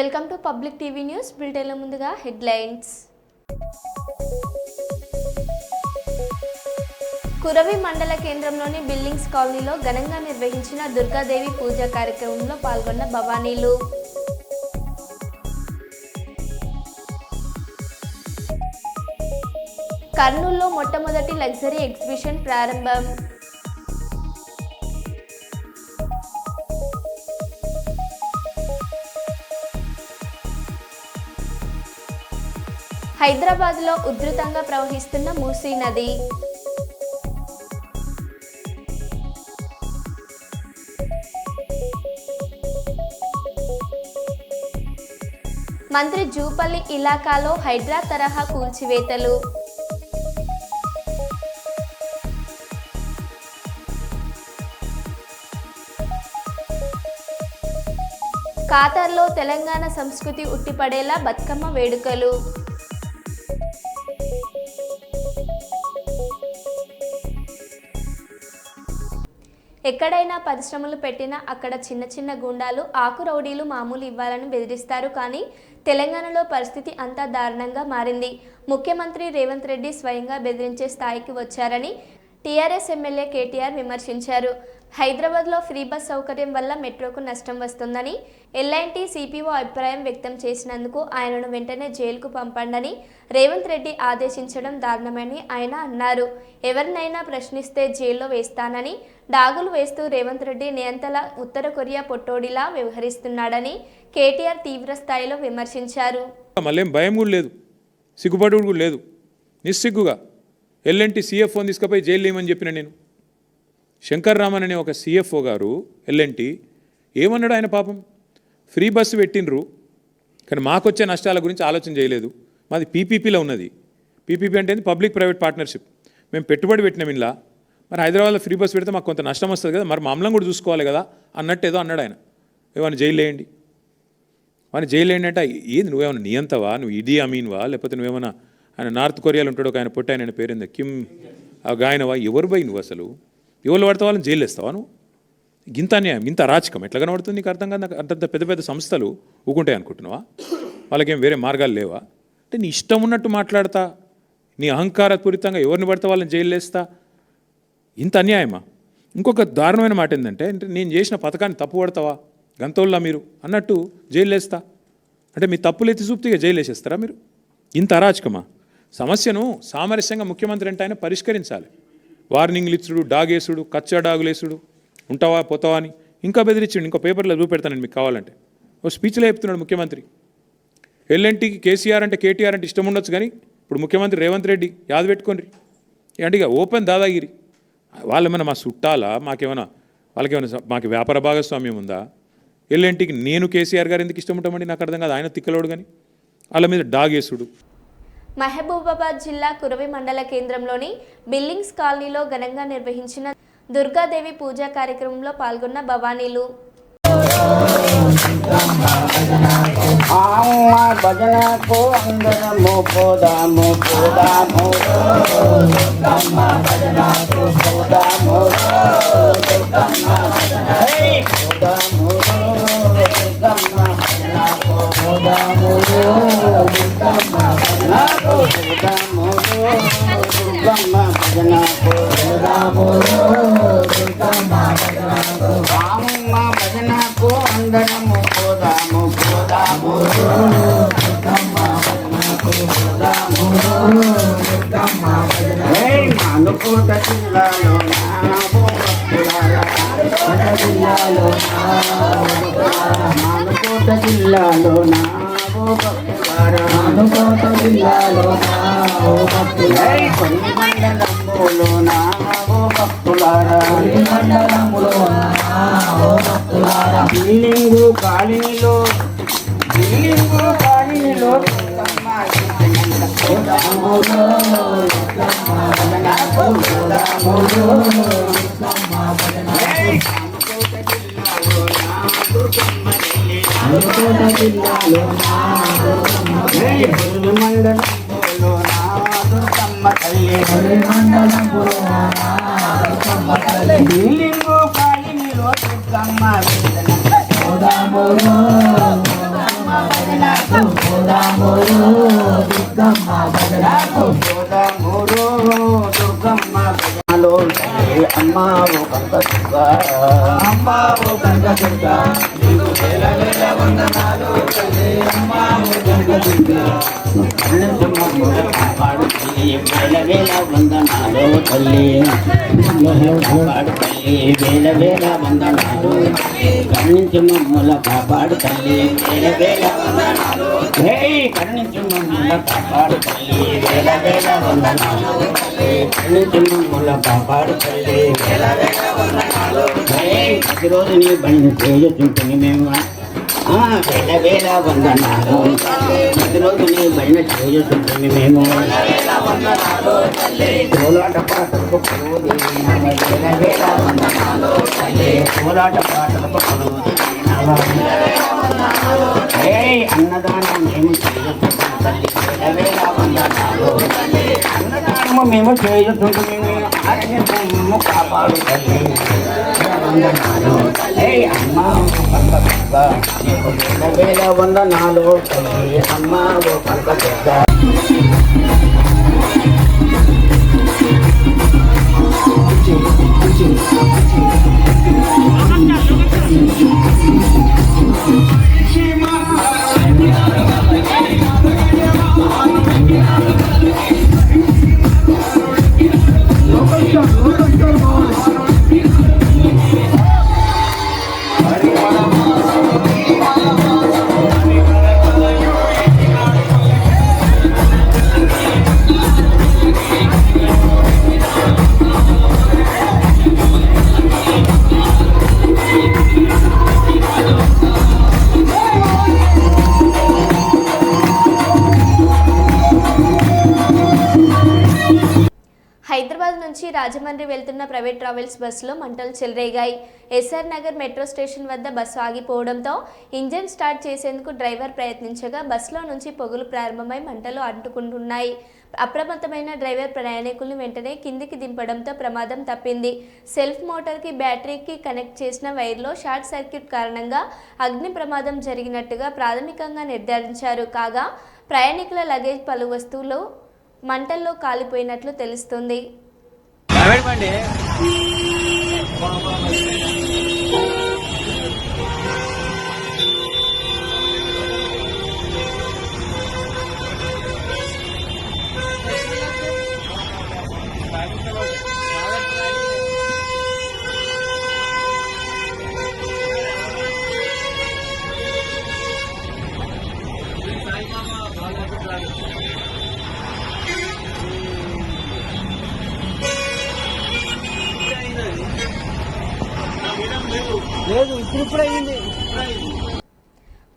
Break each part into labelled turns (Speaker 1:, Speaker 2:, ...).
Speaker 1: Welcome to public TV news. బులెటిన్ల ముందుగా headlines. Kuravi మండల కేంద్రంలోని బిల్డింగ్స్ కాలనీలో ఘనంగా నిర్వహించిన దుర్గాదేవి పూజ కార్యక్రమంలో పాల్గొన్న భవానీలు. కర్నూలులో మొట్టమొదటి లగ్జరీ ఎగ్జిబిషన్ ప్రారంభం. హైదరాబాద్లో ఉధృతంగా ప్రవహిస్తున్న మూసీ నది. మంత్రి జూపల్లి ఇలాకాలో హైడ్రా తరహా కూల్చివేతలు. ఖాతార్లో తెలంగాణ సంస్కృతి ఉట్టిపడేలా బతుకమ్మ వేడుకలు. ఎక్కడైనా పరిశ్రమలు పెట్టినా అక్కడ చిన్న చిన్న గుండాలు ఆకు రౌడీలు మామూలు ఇవ్వాలని బెదిరిస్తారు. కానీ తెలంగాణలో పరిస్థితి అంతా దారుణంగా మారింది. ముఖ్యమంత్రి రేవంత్ రెడ్డి స్వయంగా బెదిరించే స్థాయికి వచ్చారని టీఆర్ఎస్ ఎమ్మెల్యే కేటీఆర్ విమర్శించారు. హైదరాబాద్లో ఫ్రీ బస్ సౌకర్యం వల్ల మెట్రోకు నష్టం వస్తుందని ఎల్ఐన్టీ సిపిఓ అభిప్రాయం వ్యక్తం చేసినందుకు ఆయనను వెంటనే జైలుకు పంపండని రేవంత్ రెడ్డి ఆదేశించడం దారుణమని ఆయన అన్నారు. ఎవరినైనా ప్రశ్నిస్తే జైల్లో వేస్తానని డాగులు వేస్తూ రేవంత్ రెడ్డి నియంతలా ఉత్తర కొరియా పొట్టోడిలా వ్యవహరిస్తున్నాడని కేటీఆర్ తీవ్ర స్థాయిలో విమర్శించారు.
Speaker 2: మళ్ళేం భయం కూడా లేదు, సిగ్గుపడు కూడా లేదు. నిస్సిగ్గుగా ఎల్ఎన్టీ సిఎఫ్ఓని తీసుకుపోయి జైలు లేమని చెప్పిన నేను. శంకర్ రామన్ అనే ఒక సిఎఫ్ఓ గారు ఎల్ఎన్టీ ఏమన్నాడు? ఆయన పాపం ఫ్రీ బస్సు పెట్టినరు, కానీ మాకొచ్చే నష్టాల గురించి ఆలోచన చేయలేదు. మాది పీపీపీలో ఉన్నది. పీపీపీ అంటే పబ్లిక్ ప్రైవేట్ పార్ట్నర్షిప్. మేము పెట్టుబడి పెట్టినాం ఇలా. మరి హైదరాబాద్లో ఫ్రీ బస్సు పెడితే మాకు కొంత నష్టం వస్తుంది కదా, మరి మమ్మల్ని కూడా చూసుకోవాలి కదా అన్నట్టు ఏదో అన్నాడు ఆయన. ఏమన్నా జైలు వేయండి, వాడిని జైలు వేయండి అంటే ఏంది? నువ్వేమన్నా నియంతవా? నువ్వు ఇడీ అమీన్వా? లేకపోతే నువ్వేమన్నా ఆయన నార్త్ కొరియాలో ఉంటాడు ఒక ఆయన పుట్ట ఆయన పేరుందా కిమ్ గాయనవా? ఎవరు పోయి నువ్వు అసలు ఎవరు పడితే వాళ్ళని జైలు వేస్తావా నువ్వు? ఇంత అన్యాయం, ఇంత అరాచకం ఎట్లా కనబడుతుంది నీకు? అర్థం కాదు. అంతంత పెద్ద పెద్ద సంస్థలు ఊకుంటాయి అనుకుంటున్నావా? వాళ్ళకేం వేరే మార్గాలు లేవా? అంటే నీ ఇష్టం ఉన్నట్టు మాట్లాడతా, నీ అహంకారపూరితంగా ఎవరిని పడితే వాళ్ళని జైలు వేస్తా, ఇంత అన్యాయమా? ఇంకొక దారుణమైన మాట ఏంటంటే, నేను చేసిన పథకాన్ని తప్పు పడతావా గంతోళ్ళ మీరు అన్నట్టు జైలు వేస్తా అంటే మీ తప్పులు ఎత్తి చూపితే జైలు వేసేస్తారా మీరు? ఇంత అరాచకమా? సమస్యను సామరస్యంగా ముఖ్యమంత్రి అంటే ఆయన పరిష్కరించాలి. వార్నింగ్లు ఇచ్చుడు, డాగేసుడు, కచ్చా డాగులేసుడు, ఉంటావా పోతావా అని ఇంకా బెదిరించుడు. ఇంకో పేపర్లో చూపెడతానండి మీకు కావాలంటే. ఓ స్పీచ్లో చెప్తున్నాడు ముఖ్యమంత్రి. ఎల్ఎన్టీకి కేసీఆర్ అంటే కేటీఆర్ అంటే ఇష్టం ఉండొచ్చు, కానీ ఇప్పుడు ముఖ్యమంత్రి రేవంత్ రెడ్డి యాద పెట్టుకోండి అంటే ఇక ఓపెన్ దాదాగిరి. వాళ్ళేమైనా మా చుట్టాలా? వాళ్ళకేమైనా మాకు వ్యాపార భాగస్వామ్యం ఉందా? ఎల్ఎన్టీకి నేను కేసీఆర్ గారు ఎందుకు ఇష్టం ఉంటామండి? నాకు అర్థం కాదు. ఆయన తిక్కలోడు కానీ వాళ్ళ మీద డాగేసుడు.
Speaker 1: మహబూబాబాద్ జిల్లా కురవి మండల కేంద్రంలోని బిల్డింగ్స్ కాలనీలో ఘనంగా నిర్వహించిన దుర్గాదేవి పూజా కార్యక్రమంలో పాల్గొన్న భవానీలు.
Speaker 3: మానుకోట జిల్లాలో కొన్ని మండలంలో బిల్డింగు కాలనీలో బిల్డింగు గోదామూరు దుర్గమ్మ భజనలో అమ్మ ఓ కనక దుర్గ అమ్మ ఓ కనక దుర్గ నీకు వేల వేల వందనాలు తల్లి అమ్మ ఓ కనక దుర్గ కాపాడు తల్లి వేల వేల వందనాలు తల్లి కాపాడు తల్లి వేల వేల వందనాలు కరుణించి మమ్మల కాపాడు తల్లి వేల వేల వందనాలు హే కరుణించి మమ్మల కాపాడు తల్లి వేల వేల వందనాలు కరుణించి మమ్మల కాపాడు తల్లి వేల వేల వందనాలు హే ప్రతిరోజు నీ బండి చేయుతుంటుంది మేము వేల వేల వందనాలు ప్రతిరోజు నీ బండి చేయుతుంటుంది మేము కోలాట పాటలకు కొలువు వేల వేల వందనాలు కోలాట పాటలకు కొలువు అన్నదానం మేము చేయుతుంటాం తల్లి వేల వేల వందనాలు అన్నదానము మేము చేయుతుంటాము ఆరోగ్యము కాపాడు తల్లి వందనాలు అమ్మ నీకు వేల వేల వందనాలు తల్లి అమ్మ ఓ కనక దుర్గ
Speaker 1: హైదరాబాద్ నుంచి రాజమండ్రి వెళ్తున్న ప్రైవేట్ ట్రావెల్స్ బస్సులో మంటలు చెలరేగాయి. ఎస్ఆర్ నగర్ మెట్రో స్టేషన్ వద్ద బస్సు ఆగిపోవడంతో ఇంజిన్ స్టార్ట్ చేసేందుకు డ్రైవర్ ప్రయత్నించగా బస్సులో నుంచి పొగలు ప్రారంభమై మంటలు అంటుకుంటున్నాయి. అప్రమత్తమైన డ్రైవర్ ప్రయాణికులను వెంటనే కిందికి దింపడంతో ప్రమాదం తప్పింది. సెల్ఫ్ మోటార్కి బ్యాటరీకి కనెక్ట్ చేసిన వైర్లో షార్ట్ సర్క్యూట్ కారణంగా అగ్ని ప్రమాదం జరిగినట్టుగా ప్రాథమికంగా నిర్ధారించారు. కాగా ప్రయాణికుల లగేజ్ పలు వస్తువులు మంటల్లో కాలిపోయినట్లు తెలుస్తుంది.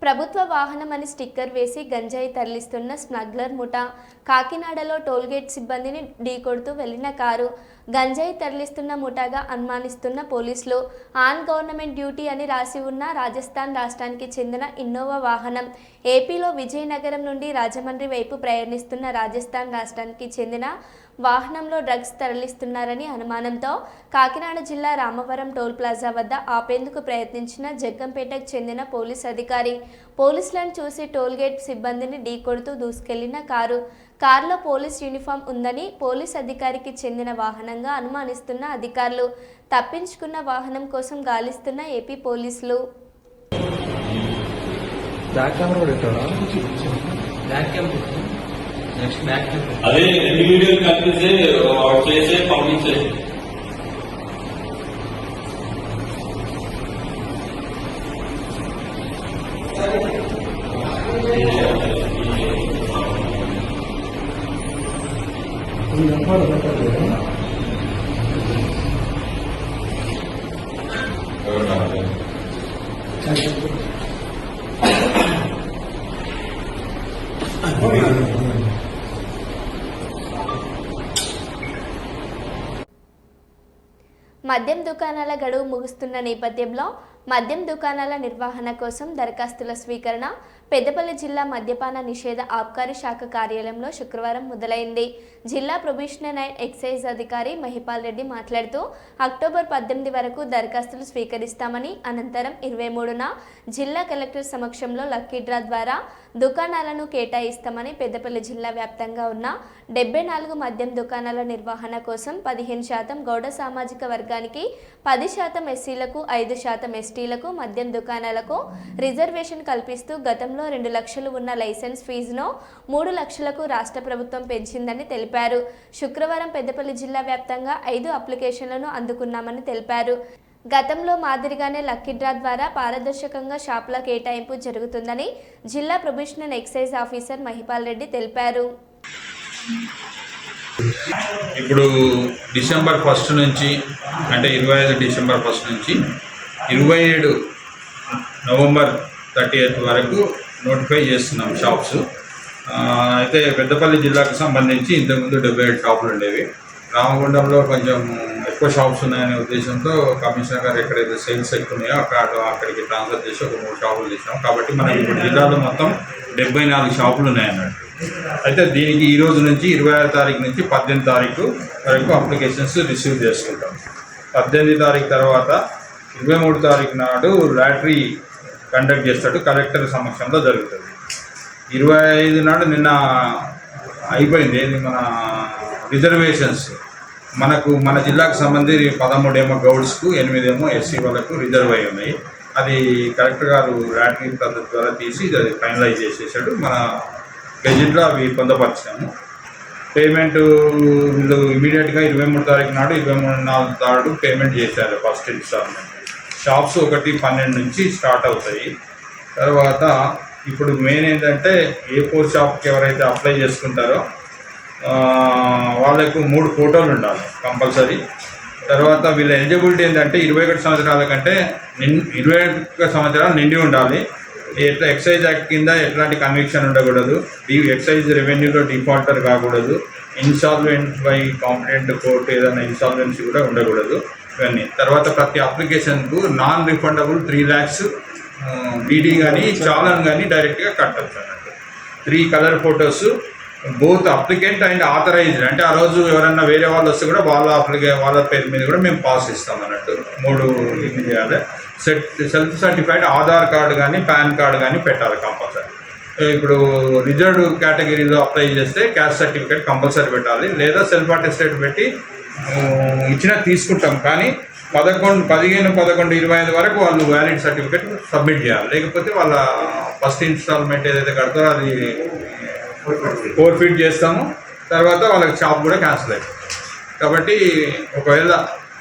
Speaker 1: ప్రభుత్వ వాహనమని స్టిక్కర్ వేసి గంజాయి తరలిస్తున్న స్మగ్లర్ ముఠా. కాకినాడలో టోల్గేట్ సిబ్బందిని ఢీకొడుతూ వెళ్లిన కారు. గంజాయి తరలిస్తున్న ముఠాగా అనుమానిస్తున్న పోలీసులు. ఆన్ గవర్నమెంట్ డ్యూటీ అని రాసి ఉన్న రాజస్థాన్ రాష్ట్రానికి చెందిన ఇన్నోవా వాహనం ఏపీలో విజయనగరం నుండి రాజమండ్రి వైపు ప్రయాణిస్తున్న రాజస్థాన్ రాష్ట్రానికి చెందిన వాహనంలో డ్రగ్స్ తరలిస్తున్నారని అనుమానంతో కాకినాడ జిల్లా రామవరం టోల్ ప్లాజా వద్ద ఆపేందుకు ప్రయత్నించిన జగ్గంపేటకు చెందిన పోలీస్ అధికారి పోలీసులను చూసి టోల్గేట్ సిబ్బందిని ఢీకొడుతూ దూసుకెళ్లిన కారులో పోలీస్ యూనిఫామ్ ఉందని పోలీస్ అధికారికి చెందిన వాహనంగా అనుమానిస్తున్న అధికారులు తప్పించుకున్న వాహనం కోసం గాలిస్తున్న ఏపీ పోలీసులు.
Speaker 4: అదే ఎన్ని వీడియోలు కనిపిస్తే చేసే పంపించే
Speaker 1: మద్యం దుకాణాల గడువు ముగుస్తున్న నేపథ్యంలో మద్యం దుకాణాల నిర్వహణ కోసం దరఖాస్తుల స్వీకరణ పెద్దపల్లి జిల్లా మద్యపాన నిషేధ ఆబ్కారీ శాఖ కార్యాలయంలో శుక్రవారం మొదలైంది. జిల్లా ప్రొబేషనరీ అండ్ ఎక్సైజ్ అధికారి మహిపాల్ రెడ్డి మాట్లాడుతూ అక్టోబర్ 18 వరకు దరఖాస్తులు స్వీకరిస్తామని, అనంతరం 23న జిల్లా కలెక్టర్ సమక్షంలో లక్కీ డ్రా ద్వారా దుకాణాలను కేటాయిస్తామని, పెద్దపల్లి జిల్లా వ్యాప్తంగా ఉన్న 74 మద్యం దుకాణాల నిర్వహణ కోసం 15% గౌడ సామాజిక వర్గానికి, 10% ఎస్సీలకు, 5% ఎస్టీలకు మద్యం దుకాణాలకు రిజర్వేషన్ కల్పిస్తూ గతంలో 2 లక్షలు ఉన్న లైసెన్స్ ఫీజును 3 లక్షలకు రాష్ట్ర ప్రభుత్వం పెంచిందని తెలిపారు. శుక్రవారం పెద్దపల్లి జిల్లా వ్యాప్తంగా 5 అప్లికేషన్లను అందుకున్నామని తెలిపారు. గతంలో మాదిరిగానే లక్కీ డ్రా ద్వారా పారదర్శకంగా షాపుల కేటాయింపు జరుగుతుందని జిల్లా probationary excise officer Mahipal Reddy తెలిపారు.
Speaker 5: ఇప్పుడు డిసెంబర్ 1 నుంచి అంటే 25 డిసెంబర్ 1 నుంచి 27 నవంబర్ 30th వరకు నోటిఫై చేస్తున్నాం షాప్స్. అయితే పెద్దపల్లి జిల్లాకు సంబంధించి ఇంతకుముందు 77 షాపులు ఉండేవి. రామగుండంలో కొంచెం ఎక్కువ షాప్స్ ఉన్నాయనే ఉద్దేశంతో కమిషనర్ గారు ఎక్కడైతే సేల్స్ ఎక్కువ ఉన్నాయో అక్కడికి ట్రాన్స్ఫర్ చేసి ఒక 3 షాపులు తీసాం. కాబట్టి మనకి ఇప్పుడు జిల్లాలో మొత్తం 74 షాపులు ఉన్నాయన్నట్టు. అయితే దీనికి ఈ రోజు నుంచి 26 తారీఖు నుంచి 18 తారీఖు వరకు అప్లికేషన్స్ రిసీవ్ చేసుకుంటాం. 18 తారీఖు తర్వాత 23 తారీఖు నాడు లాటరీ కండక్ట్ చేస్తాడు, కలెక్టర్ సమక్షంలో జరుగుతుంది. 25 నాడు నిన్న అయిపోయింది మన రిజర్వేషన్స్. మన జిల్లాకు సంబంధించి 13 ఏమో గౌడ్స్కు, 8 ఏమో ఎస్సీ వాళ్ళకు రిజర్వ్ అయి ఉన్నాయి. అది కలెక్టర్ గారు లాటరీ పద్ధతి ద్వారా తీసి అది ఫైనలైజ్ చేసేసాడు. మన గెజిట్లో అవి పొందపరిచాము. పేమెంట్ వీళ్ళు ఇమీడియట్గా 23 తారీఖు నాడు 23 తారీఖు పేమెంట్ చేశారు ఫస్ట్ ఇన్స్టాల్మెంట్. షాప్స్ 1-12 నుంచి స్టార్ట్ అవుతాయి. తర్వాత ఇప్పుడు మెయిన్ ఏంటంటే A4 షాప్కి ఎవరైతే అప్లై చేసుకుంటారో వాళ్ళకు 3 ఫోటోలు ఉండాలి కంపల్సరీ. తర్వాత వీళ్ళ ఎలిజిబిలిటీ ఏంటంటే 21 సంవత్సరాల కంటే 21 సంవత్సరాలు నిండి ఉండాలి. ఎక్సైజ్ యాక్ట్ కింద ఎట్లాంటి కన్విక్షన్ ఉండకూడదు, ఎక్సైజ్ రెవెన్యూలో డిఫాల్టర్ కాకూడదు, ఇన్సాల్వెంట్ బై కాంపిటెంట్ కోర్టు ఏదైనా ఇన్సాల్వెన్సీ కూడా ఉండకూడదు ఇవన్నీ. తర్వాత ప్రతి అప్లికేషన్కు నాన్ రిఫండబుల్ 3 lakhs డీడీ కానీ చాలన్ కానీ డైరెక్ట్గా కట్టచ్చు అన్నట్టు. 3 colour photos both applicant and authorised, అంటే ఆ రోజు ఎవరన్నా వేరే వాళ్ళు వస్తే కూడా వాళ్ళ పేరు మీద కూడా మేము పాస్ ఇస్తాం అన్నట్టు. 3 ఇది చేయాలి. సెల్ఫ్ సర్టిఫైడ్ ఆధార్ కార్డు కానీ పాన్ కార్డు కానీ పెట్టాలి కంపల్సరీ. ఇప్పుడు రిజర్వ్డ్ కేటగిరీలో అప్లై చేస్తే క్యాస్ట్ సర్టిఫికేట్ కంపల్సరీ పెట్టాలి, లేదా సెల్ఫ్ అటెస్టెడ్ పెట్టి ఇచ్చినా తీసుకుంటాం. కానీ 15-11-25 వరకు వాళ్ళు వ్యాలిడ్ సర్టిఫికేట్ సబ్మిట్ చేయాలి. లేకపోతే వాళ్ళ ఫస్ట్ ఇన్స్టాల్మెంట్ ఏదైతే కడతారో అది ఫోర్ఫిట్ చేస్తాము. తర్వాత వాళ్ళకి షాప్ కూడా క్యాన్సిల్ అవుతుంది. కాబట్టి ఒకవేళ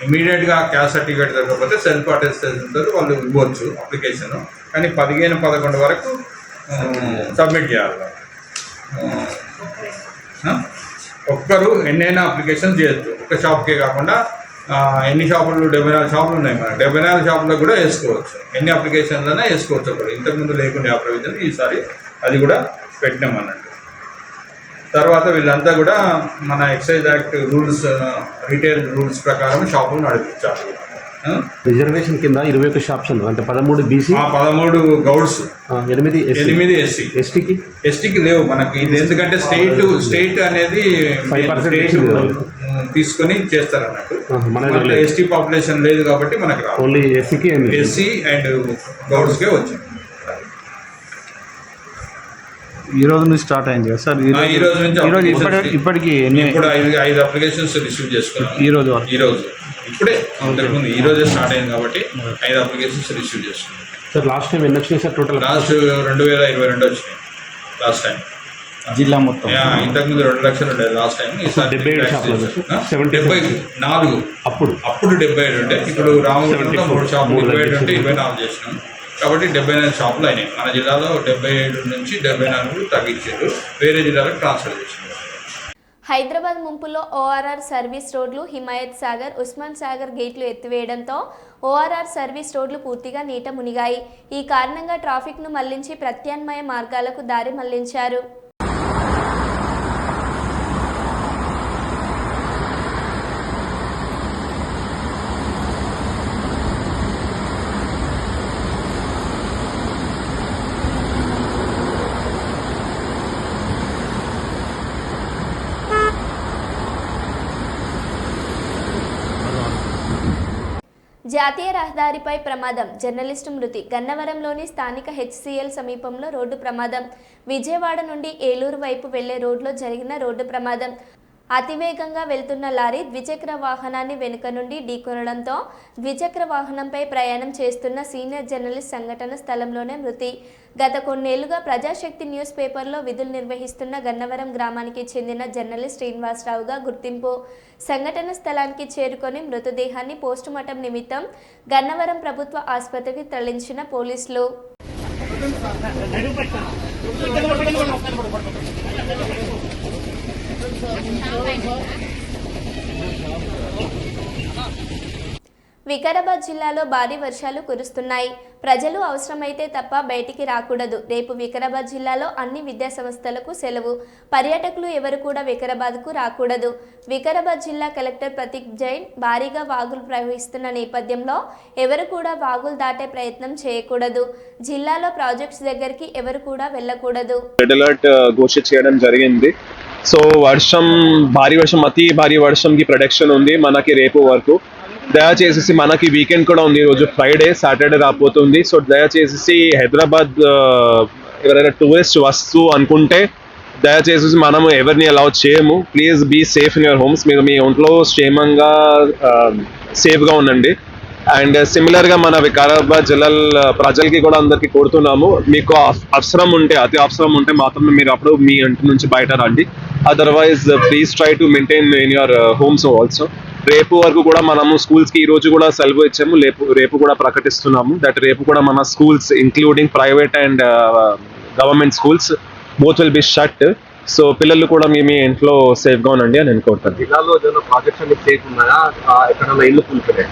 Speaker 5: ఇమీడియట్గా క్యాస్ట్ సర్టిఫికేట్ దొరకకపోతే సెల్ఫ్ అటెస్టేషన్ వాళ్ళు ఇవ్వచ్చు అప్లికేషన్. కానీ 15-11 వరకు సబ్మిట్ చేయాలి. ఒక్కరు ఎన్నైనా అప్లికేషన్ చేయొచ్చు, ఒక షాప్కే కాకుండా. ఎన్ని షాపులు 74 షాపులు ఉన్నాయి. మన 74 షాపులకు కూడా వేసుకోవచ్చు, ఎన్ని అప్లికేషన్లైనా వేసుకోవచ్చు. ఒకరు ఇంతకుముందు లేకుండా ఆ ప్రొవిజన్ ఈసారి అది కూడా పెట్టినాం అన్నట్టు. తర్వాత వీళ్ళంతా కూడా మన excise act rules, retail rules ప్రకారం షాపులు నడిపించాలి.
Speaker 6: రిజర్వేషన్ కింద 21 షాప్స్ అంటే 13 బీసీ,
Speaker 5: 13 గౌడ్స్, 8 ఎస్సీ. ఎస్టీకి లేవు మనకి. ఇది ఎందుకంటే స్టేట్ అనేది 5% తీసుకొని చేస్తారు అన్నట్టు. మన ఎస్టీ పాపులేషన్ లేదు కాబట్టి మనకి రాదు.
Speaker 6: ఓన్లీ
Speaker 5: ఎస్సీ అండ్ గౌడ్స్కే వచ్చింది.
Speaker 6: ఈ రోజు నుంచి స్టార్ట్ అయింది కదా సార్?
Speaker 5: ఈ రోజు నుంచి
Speaker 6: ఇప్పటికి
Speaker 5: ఇప్పుడు 5 అప్లికేషన్స్ రిసీవ్ చేసుకున్నాం
Speaker 6: ఈ రోజు
Speaker 5: ఇప్పుడే. ఇంతకుముందు ఈ రోజే స్టార్ట్ అయింది కాబట్టి 5 అప్లికేషన్స్ రిసీవ్ చేసుకున్నాం.
Speaker 6: సార్ లాస్ట్ టైం ఎన్ని వచ్చినాయి సార్ టోటల్?
Speaker 5: లాస్ట్ 2022 వచ్చినాయి లాస్ట్ టైం
Speaker 6: జిల్లా మొత్తం.
Speaker 5: ఇంతకుముందు 2 లక్షలు ఉండేది లాస్ట్ టైం. ఈసారి 74 అప్పుడు 77 ఉంటే ఇప్పుడు రామగుండంలో 3 షాపులు 27 ఉంటే 24 చేసినాం. కాబట్టి 74 షాపులు అయినాయి. మన జిల్లాలో 77 నుంచి 74 తగ్గించారు, వేరే జిల్లాలకు ట్రాన్స్ఫర్ చేసినారు.
Speaker 1: హైదరాబాద్ ముంపులో ఓఆర్ఆర్ సర్వీస్ రోడ్లు, హిమాయత్ సాగర్, ఉస్మాన్ సాగర్ గేట్లు ఎత్తివేయడంతో ఓఆర్ఆర్ సర్వీస్ రోడ్లు పూర్తిగా నీట మునిగాయి. ఈ కారణంగా ట్రాఫిక్ను మళ్లించి ప్రత్యామ్నాయ మార్గాలకు దారి మళ్లించారు. జాతీయ రహదారిపై ప్రమాదం, జర్నలిస్టు మృతి. గన్నవరంలోని స్థానిక హెచ్సిఎల్ సమీపంలో రోడ్డు ప్రమాదం. విజయవాడ నుండి ఏలూరు వైపు వెళ్లే రోడ్లో జరిగిన రోడ్డు ప్రమాదం. అతివేగంగా వెళ్తున్న లారీ ద్విచక్ర వాహనాన్ని వెనుక నుండి ఢీకొనడంతో ద్విచక్ర వాహనంపై ప్రయాణం చేస్తున్న సీనియర్ జర్నలిస్ట్ సంఘటన స్థలంలోనే మృతి. గత కొన్నేళ్లుగా ప్రజాశక్తి న్యూస్ పేపర్లో విధులు నిర్వహిస్తున్న గన్నవరం గ్రామానికి చెందిన జర్నలిస్ట్ శ్రీనివాసరావుగా గుర్తింపు. సంఘటన స్థలానికి చేరుకొని మృతదేహాన్ని పోస్టుమార్టం నిమిత్తం గన్నవరం ప్రభుత్వ ఆసుపత్రికి తరలించిన పోలీసులు. వికారాబాద్ జిల్లాలో భారీ వర్షాలు కురుస్తున్నాయి. ప్రజలు అవసరమైతే తప్ప బయటికి రాకూడదు. రేపు వికారాబాద్ జిల్లాలో అన్ని విద్యా సంస్థలకు సెలవు. పర్యాటకులు ఎవరు కూడా వికారాబాద్కు రాకూడదు. వికారాబాద్ జిల్లా కలెక్టర్ ప్రతీక్ జైన్ భారీగా వాగులు ప్రవహిస్తున్న నేపథ్యంలో ఎవరు కూడా వాగులు దాటే ప్రయత్నం చేయకూడదు. జిల్లాలో ప్రాజెక్ట్స్ దగ్గరికి ఎవరు కూడా వెళ్ళకూడదు.
Speaker 7: రెడ్ అలర్ట్ ఘోషిత చేయడం జరిగింది. సో భారీ వర్షం, అతి భారీ వర్షంకి ప్రొటెక్షన్ ఉంది మనకి రేపు వరకు. దయచేసి మనకి వీకెండ్ కూడా ఉంది, ఈరోజు ఫ్రైడే, సాటర్డే రాబోతుంది. సో దయచేసి హైదరాబాద్ ఎవరైనా టూరిస్ట్ వస్తూ అనుకుంటే దయచేసి మనము ఎవరిని అలౌ చేయము. Please be safe in your homes. మీరు మీ ఒంట్లో క్షేమంగా సేఫ్గా ఉండండి. అండ్ సిమిలర్గా మన వికారాబాద్ జిల్లా ప్రజలకి కూడా అందరికీ కోరుతున్నాము, మీకు అవసరం ఉంటే, అతి అవసరం ఉంటే మాత్రమే మీరు అప్పుడు మీ ఇంటి నుంచి బయట రండి. Otherwise please try to maintain in your homes also. రేపు వరకు కూడా మనము స్కూల్స్కి ఈరోజు కూడా సెలవు ఇచ్చాము, రేపు కూడా ప్రకటిస్తున్నాము దట్ రేపు కూడా మన schools including private and government schools both will be shut. So పిల్లలు కూడా మీ ఇంట్లో సేఫ్గా ఉండండి అని అనుకుంటాను.
Speaker 6: జిల్లాలో ఏదైనా ప్రాజెక్ట్స్ అన్ని సేఫ్ ఉన్నాయా, ఎక్కడైనా ఇల్లు కూలిపోయాయి?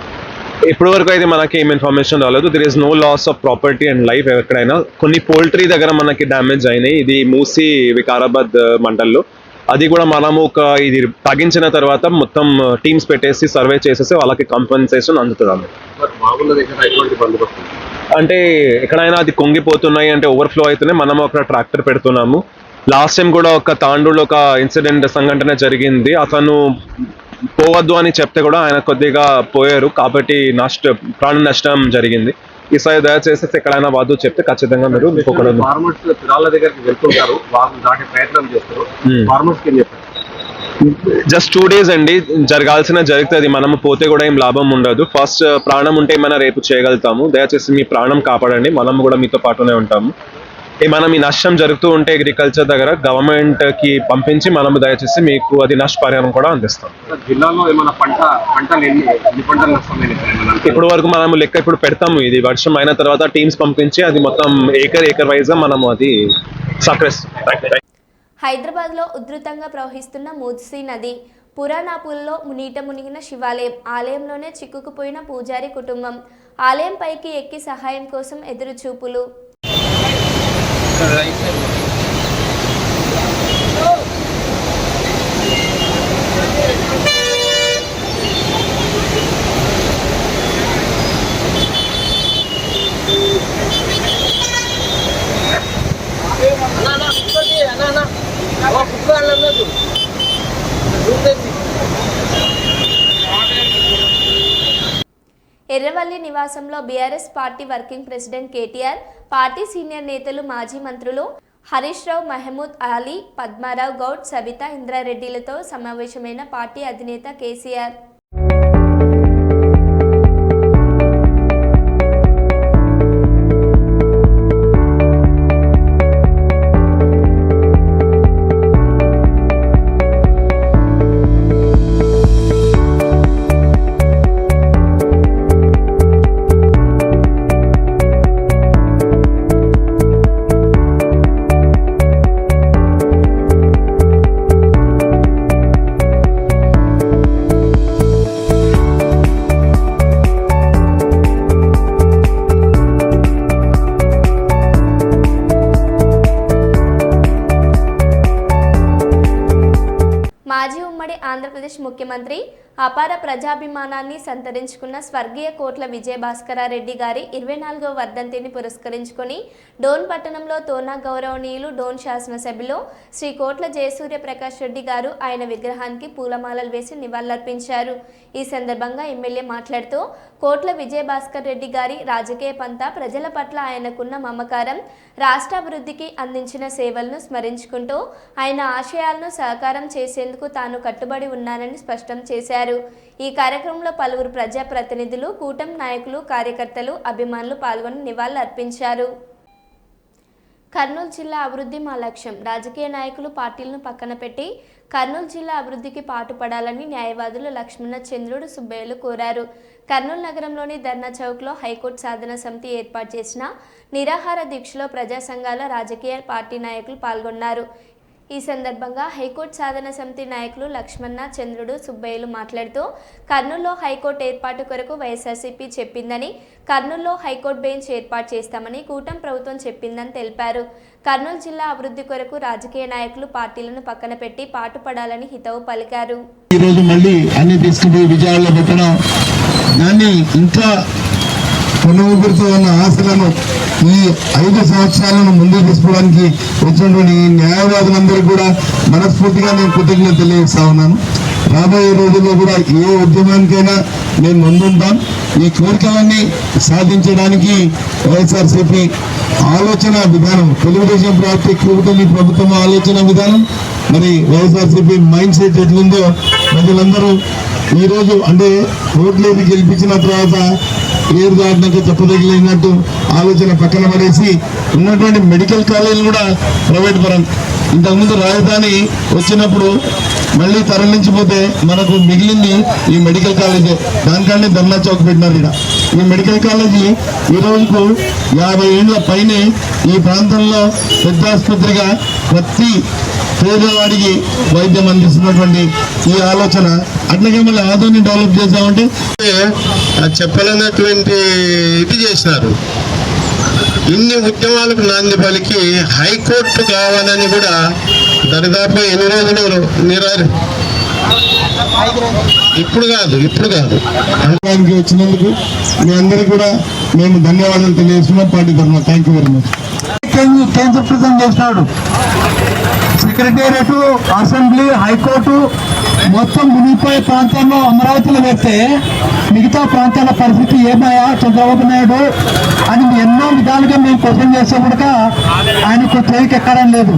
Speaker 7: ఇప్పటి వరకు అయితే మనకి ఏం ఇన్ఫర్మేషన్ రాలేదు. There is no loss of property and life ఎక్కడైనా. కొన్ని పోల్ట్రీ దగ్గర మనకి డ్యామేజ్ అయినాయి, ఇది మూసి వికారాబాద్ మండల్లో. అది కూడా మనము ఇది తగ్గించిన తర్వాత మొత్తం టీమ్స్ పెట్టేసి సర్వే చేసేసి వాళ్ళకి కాంపెన్సేషన్ అందుతుంది.
Speaker 6: బాగున్న దగ్గర ఎటువంటి బందోబస్తు
Speaker 7: అంటే ఎక్కడైనా అది కొంగిపోతున్నాయి అంటే ఓవర్ఫ్లో అవుతున్నాయి, మనము అక్కడ ట్రాక్టర్ పెడుతున్నాము. లాస్ట్ టైం కూడా ఒక తాండూరులో ఒక ఇన్సిడెంట్ సంఘటన జరిగింది. అతను పోవద్దు అని చెప్తే కూడా ఆయన కొద్దిగా పోయారు, కాబట్టి ప్రాణ నష్టం జరిగింది. ఈసారి దయచేసి ఎక్కడైనా వద్దు చెప్తే ఖచ్చితంగా మీరు
Speaker 6: ఫార్మర్స్ పిల్లల దగ్గరికి వెళ్తుంటారు, వాళ్ళు దాటి ప్రయత్నం చేస్తారు. ఫార్మర్స్కి ఏం చెప్తారు?
Speaker 7: జస్ట్ 2 days అండి, జరుగుతుంది. మనము పోతే కూడా ఏం లాభం ఉండదు. ఫస్ట్ ప్రాణం ఉంటే మనం రేపు చేయగలుగుతాము. దయచేసి మీ ప్రాణం కాపాడండి, మనము కూడా మీతో పాటునే ఉంటాము. మనం ఈ నష్టం జరుగుతూ ఉంటే అగ్రికల్చర్ దగ్గర గవర్నమెంట్కి పంపించి మనము దయచేసి మీకు అది నష్టపరిహారం కూడా అందిస్తాం.
Speaker 6: జిల్లాలో ఏమైనా పంటలు ఎన్ని పంటలు నష్టమైనవి?
Speaker 7: ఇప్పుడు వరకు మనము లెక్క ఇప్పుడు పెడతాము. ఇది వర్షం అయిన తర్వాత టీమ్స్ పంపించి అది మొత్తం ఏకర్ వైజ్గా మనము అది సహకరిస్తాం.
Speaker 1: హైదరాబాద్లో ఉధృతంగా ప్రవహిస్తున్న మూసీ నది. పురాణాపూల్లో నీట మునిగిన శివాలయం. ఆలయంలోనే చిక్కుకుపోయిన పూజారి కుటుంబం. ఆలయం పైకి ఎక్కి సహాయం కోసం ఎదురు చూపులు. ఎర్రవల్లి నివాసంలో BRS party working president KTR, party senior నేతలు, మాజీ మంత్రులు హరీష్ రావు, మహమూద్ అలీ, పద్మారావు గౌడ్, సబితా ఇంద్రారెడ్డిలతో సమావేశమైన పార్టీ అధినేత కేసీఆర్. మాజీ ఉమ్మడి ఆంధ్రప్రదేశ్ ముఖ్యమంత్రి అపార ప్రజాభిమానాన్ని సంతరించుకున్న స్వర్గీయ కోట్ల విజయభాస్కరారెడ్డి గారి 24వ వర్ధంతిని పురస్కరించుకొని డోన్ పట్టణంలో తోనా గౌరవనీయులు డోన్ శాసనసభ్యులు శ్రీ కోట్ల జయసూర్య ప్రకాష్ రెడ్డి గారు ఆయన విగ్రహానికి పూలమాలలు వేసి నివాళులర్పించారు. ఈ సందర్భంగా ఎమ్మెల్యే మాట్లాడుతూ కోట్ల విజయభాస్కర్ రెడ్డి గారి రాజకీయ పంత ప్రజల పట్ల ఆయనకున్న మమకారం, రాష్ట్రాభివృద్ధికి అందించిన సేవలను స్మరించుకుంటూ ఆయన ఆశయాలను సాకారం చేసేందుకు తాను కట్టుబడి ఉన్నానని స్పష్టం చేశారు. ఈ కార్యక్రమంలో పలువురు ప్రజాప్రతినిధులు, కూటమి నాయకులు, కార్యకర్తలు, అభిమానులు పాల్గొని నివాళులు అర్పించారు. కర్నూలు జిల్లా అభివృద్ధి మా లక్ష్యం. రాజకీయ నాయకులు పార్టీలను పక్కన పెట్టి కర్నూలు జిల్లా అభివృద్ధికి పాటుపడాలని న్యాయవాదులు లక్ష్మణ చంద్రుడు సుబ్బయ్యలు కోరారు. కర్నూలు నగరంలోని ధర్నా చౌక్లో హైకోర్టు సాధన సమితి ఏర్పాటు చేసిన నిరాహార దీక్షలో ప్రజా సంఘాల, రాజకీయ పార్టీ నాయకులు పాల్గొన్నారు. ఈ సందర్భంగా హైకోర్టు సాధన సమితి నాయకులు లక్ష్మణ చంద్రుడు సుబ్బయ్యలు మాట్లాడుతూ కర్నూలులో హైకోర్టు ఏర్పాటు కొరకు వైఎస్ఆర్సీపీ చెప్పిందని, కర్నూలులో హైకోర్టు బెంచ్ ఏర్పాటు చేస్తామని కూటమి ప్రభుత్వం చెప్పిందని తెలిపారు. కర్నూలు జిల్లా అభివృద్ధి కొరకు రాజకీయ నాయకులు పార్టీలను పక్కన పెట్టి పాటుపడాలని హితవు పలికారు.
Speaker 8: ఈరోజు మళ్ళీ అన్ని తీసుకుపోయి విజయాల్లో పెట్టడం, దాన్ని ఇంకా పునరుద్ధరితో ఉన్న ఆశలను ఈ 5 సంవత్సరాలను ముందుకు తీసుకోవడానికి వచ్చినటువంటి ఈ న్యాయవాదులందరూ కూడా మనస్ఫూర్తిగా నేను కృతజ్ఞత తెలియజేస్తా ఉన్నాను. రాబోయే రోజుల్లో కూడా ఏ ఉద్యమానికైనా మేము ముందుంటాం. ఈ కోరికలన్నీ సాధించడానికి వైఎస్ఆర్సీపీ ఆలోచన విధానం, తెలుగుదేశం పార్టీ కూటమి ప్రభుత్వం ఆలోచన విధానం, మరి వైఎస్ఆర్సీపీ మైండ్ సెట్ ఎట్లుందో ప్రజలందరూ ఈరోజు అంటే ఓట్లేది గెలిపించిన తర్వాత ఏరు దాటినాక చెప్పదగిలినట్టు ఆలోచన పక్కన పడేసి ఉన్నటువంటి మెడికల్ కాలేజీలు కూడా ప్రైవేట్ పరం. ఇంతకుముందు రాజధాని వచ్చినప్పుడు మళ్ళీ తరలించిపోతే మనకు మిగిలింది ఈ మెడికల్ కాలేజీ. దానికంటే ధర్నా చౌక్ పెట్టినారు. ఇక్కడ ఈ మెడికల్ కాలేజీ ఈ రోజుకు 50 ఏళ్ల పైనే ఈ ప్రాంతంలో పెద్ద ఆసుపత్రిగా ప్రతి పేదవాడికి వైద్యం అందిస్తున్నటువంటి ఈ ఆలోచన. అట్లాగే మళ్ళీ ఆదోని డెవలప్ చేద్దామంటే చెప్పలేనటువంటి ఇది చేసినారు. ఇన్ని ఉద్యమాలకు నాంది పలికి హైకోర్టు కావాలని కూడా దరిదాపు 8 రోజులు ఇప్పుడు కాదు అనుభవానికి వచ్చినందుకు మీ అందరికీ కూడా మేము ధన్యవాదాలు తెలియజేస్తున్నాం. పార్టీ తరఫున థ్యాంక్ యూ వెరీ మచ్. కేంద్ర ప్రభుత్వం చేసినాడు. సెక్రటేరియట్, అసెంబ్లీ, హైకోర్టు మొత్తం మునిగిపోయే ప్రాంతాల్లో అమరావతిలో వేస్తే మిగతా ప్రాంతాల పరిస్థితి ఏమయ్యా చంద్రబాబు నాయుడు అని ఎన్నో విధాలుగా మేము క్వశ్చన్ చేస్తే కూడా ఆయనకు తేలికెక్కడం లేదు.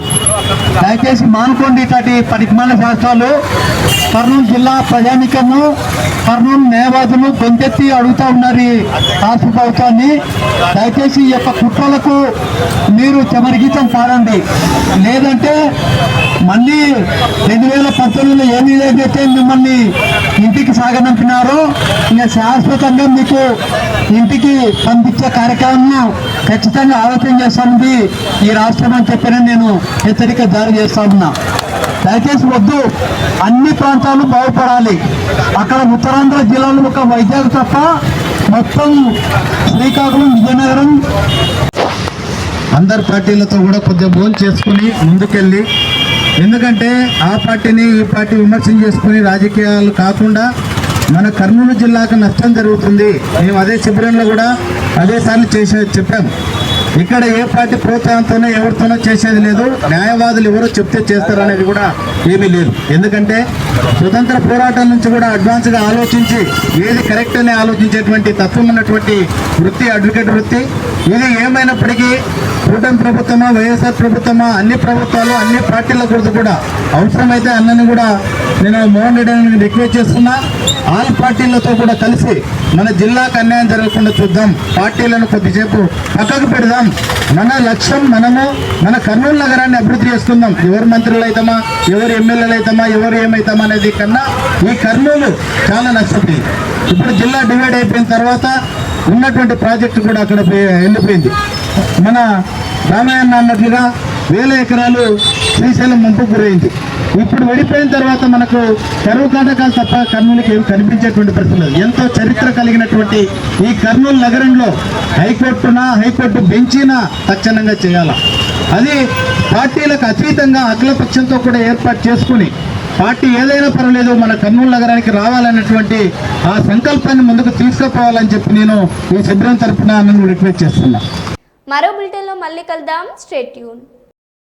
Speaker 8: దయచేసి మానుకోండి ఇట్లాంటి పరిజ్ఞాన శాస్త్రాలు. కర్నూలు జిల్లా ప్రజానికము, కర్నూలు న్యాయవాదులు గొంతెత్తి అడుగుతూ ఉన్నారు ఈ రాష్ట్ర ప్రభుత్వాన్ని. దయచేసి ఈ యొక్క కుట్రలకు మీరు చెమరిగీతం పాడండి. లేదంటే మళ్ళీ 2019లో ఏమీ లేదైతే మిమ్మల్ని ఇంటికి సాగనంపినారో ఇంకా శాశ్వతంగా మీకు ఇంటికి పంపించే కార్యక్రమం ఖచ్చితంగా ఆలోచన చేస్తానని ఈ రాష్ట్రం అని చెప్పిన నేను హెచ్చరిక జారీ చేస్తా ఉన్నా. దయచేసి వద్దు, అన్ని ప్రాంతాలు బాగుపడాలి. అక్కడ ఉత్తరాంధ్ర జిల్లాలో ఒక వైజాగ్ తప్ప మొత్తం శ్రీకాకుళం, విజయనగరం అందరు పార్టీలతో కూడా కొద్దిగా భోజనం చేసుకుని ముందుకెళ్ళి, ఎందుకంటే ఆ పార్టీని ఈ పార్టీ విమర్శన చేసుకుని రాజకీయాలు కాకుండా మన కర్నూలు జిల్లాకు నష్టం జరుగుతుంది. మేము అదే శిబిరంలో కూడా అదేసార్లు చెప్పాం. ఇక్కడ ఏ పార్టీ ప్రోత్సాహంతోనో ఎవరితోనో చేసేది లేదు. న్యాయవాదులు ఎవరో చెప్తే చేస్తారనేది కూడా ఏమీ లేదు. ఎందుకంటే స్వతంత్ర పోరాటం నుంచి కూడా అడ్వాన్స్గా ఆలోచించి ఏది కరెక్ట్ అని ఆలోచించేటువంటి తత్వం ఉన్నటువంటి వృత్తి అడ్వకేట్ వృత్తి. ఇది ఏమైనప్పటికీ కూటమి ప్రభుత్వమా, వైఎస్ఆర్ ప్రభుత్వమా, అన్ని ప్రభుత్వాలు, అన్ని పార్టీల గురించి కూడా అవసరమైతే అన్నని కూడా నేను మోహన్ రెడ్డి రిక్వెస్ట్ చేస్తున్నా. ఆల్ పార్టీలతో కూడా కలిసి మన జిల్లాకు అన్యాయం జరగకుండా చూద్దాం. పార్టీలను కొద్దిసేపు పక్కకు పెడదాం. మన లక్ష్యం మనము మన కర్నూలు నగరాన్ని అభివృద్ధి చేసుకుందాం. ఎవరు మంత్రులు అవుతామా, ఎవరు ఎమ్మెల్యేలు అవుతామా, ఎవరు ఏమవుతామా అనేది కన్నా ఈ కర్నూలు చాలా నష్టపోయింది. ఇప్పుడు జిల్లా డివైడ్ అయిపోయిన తర్వాత ఉన్నటువంటి ప్రాజెక్టు కూడా అక్కడ వెళ్ళిపోయింది. మన రామాయణ అన్నట్లుగా 1000 ఎకరాలు శ్రీశైలం ముంపు గురైంది. ఇప్పుడు విడిపోయిన తర్వాత మనకు కరువు కాటకాలు తప్ప కర్నూలుకి ఏం కనిపించేటువంటి పరిస్థితి లేదు. ఎంతో చరిత్ర కలిగినటువంటి ఈ కర్నూలు నగరంలో హైకోర్టు బెంచినా తక్షణంగా చేయాలా. అది పార్టీలకు అతీతంగా అఖిలపక్షంతో కూడా ఏర్పాటు చేసుకుని పార్టీ ఏదైనా పర్వాలేదు మన కర్నూలు నగరానికి రావాలన్నటువంటి ఆ సంకల్పాన్ని ముందుకు తీసుకుపోవాలని చెప్పి నేను ఈ శిబిరం తరఫున రిక్వెస్ట్ చేస్తున్నా.
Speaker 1: మరో బులెటిన్లో మళ్ళీ కలుద్దాం. Stay tune.